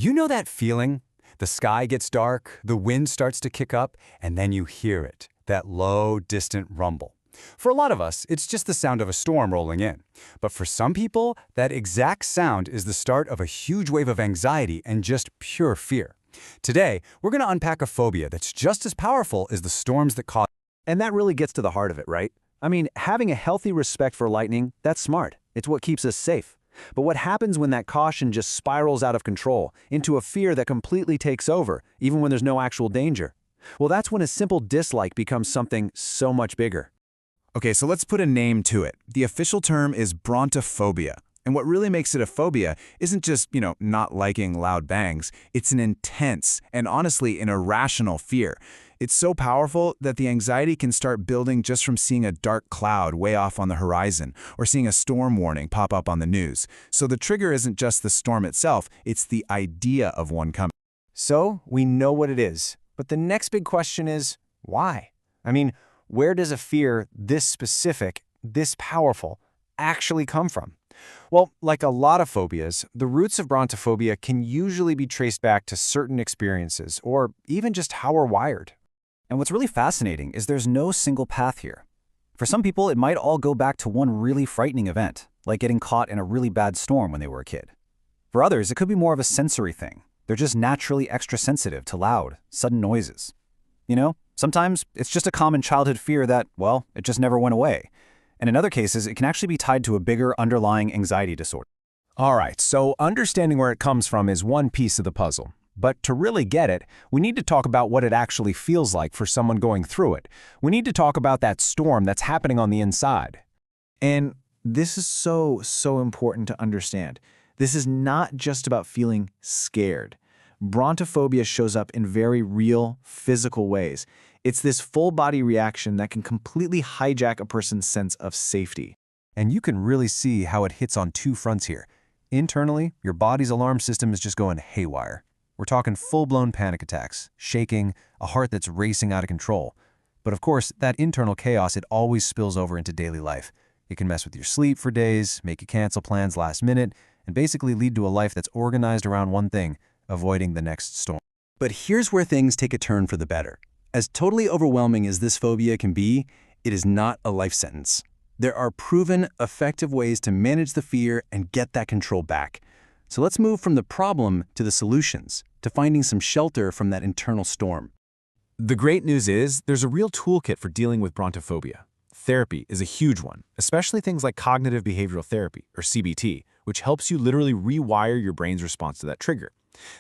You know that feeling? The sky gets dark, the wind starts to kick up, and then you hear it, that low, distant rumble. For a lot of us, it's just the sound of a storm rolling in. But for some people, that exact sound is the start of a huge wave of anxiety and just pure fear. Today, we're going to unpack a phobia that's just as powerful as the storms that cause. And that really gets to the heart of it, right? I mean, having a healthy respect for lightning, that's smart. It's what keeps us safe. But what happens when that caution just spirals out of control into a fear that completely takes over, even when there's no actual danger? Well, that's when a simple dislike becomes something so much bigger. Okay, so let's put a name to it. The official term is brontophobia. And what really makes it a phobia isn't just, not liking loud bangs. It's an intense and honestly an irrational fear. It's so powerful that the anxiety can start building just from seeing a dark cloud way off on the horizon or seeing a storm warning pop up on the news. So the trigger isn't just the storm itself, it's the idea of one coming. So, we know what it is. But the next big question is, why? I mean, where does a fear this specific, this powerful, actually come from? Well, like a lot of phobias, the roots of brontophobia can usually be traced back to certain experiences or even just how we're wired. And what's really fascinating is there's no single path here. For some people, it might all go back to one really frightening event, like getting caught in a really bad storm when they were a kid. For others, it could be more of a sensory thing. They're just naturally extra sensitive to loud, sudden noises. Sometimes it's just a common childhood fear that, well, it just never went away. And in other cases, it can actually be tied to a bigger underlying anxiety disorder. All right, so understanding where it comes from is one piece of the puzzle. But to really get it, we need to talk about what it actually feels like for someone going through it. We need to talk about that storm that's happening on the inside. And this is so important to understand. This is not just about feeling scared. Brontophobia shows up in very real, physical ways. It's this full-body reaction that can completely hijack a person's sense of safety. And you can really see how it hits on two fronts here. Internally, your body's alarm system is just going haywire. We're talking full-blown panic attacks, shaking, a heart that's racing out of control. But of course, that internal chaos, it always spills over into daily life. It can mess with your sleep for days, make you cancel plans last minute, and basically lead to a life that's organized around one thing: avoiding the next storm. But here's where things take a turn for the better. As totally overwhelming as this phobia can be, it is not a life sentence. There are proven, effective ways to manage the fear and get that control back. So let's move from the problem to the solutions, to finding some shelter from that internal storm. The great news is there's a real toolkit for dealing with brontophobia. Therapy is a huge one, especially things like cognitive behavioral therapy, or CBT, which helps you literally rewire your brain's response to that trigger.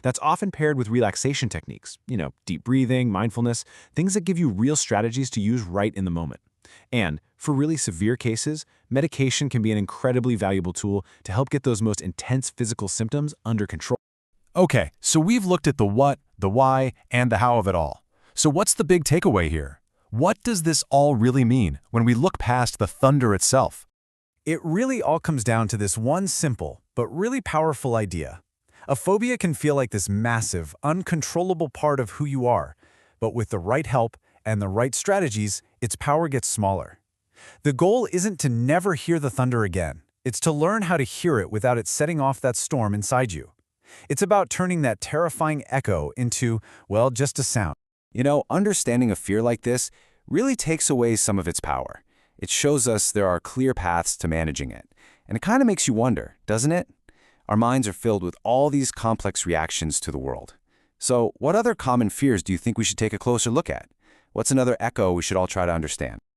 That's often paired with relaxation techniques, deep breathing, mindfulness, things that give you real strategies to use right in the moment. And for really severe cases, medication can be an incredibly valuable tool to help get those most intense physical symptoms under control. Okay, so we've looked at the what, the why, and the how of it all. So what's the big takeaway here? What does this all really mean when we look past the thunder itself? It really all comes down to this one simple, but really powerful idea. A phobia can feel like this massive, uncontrollable part of who you are, but with the right help and the right strategies, its power gets smaller. The goal isn't to never hear the thunder again. It's to learn how to hear it without it setting off that storm inside you. It's about turning that terrifying echo into, well, just a sound. Understanding a fear like this really takes away some of its power. It shows us there are clear paths to managing it. And it kind of makes you wonder, doesn't it? Our minds are filled with all these complex reactions to the world. So what other common fears do you think we should take a closer look at? What's another echo we should all try to understand?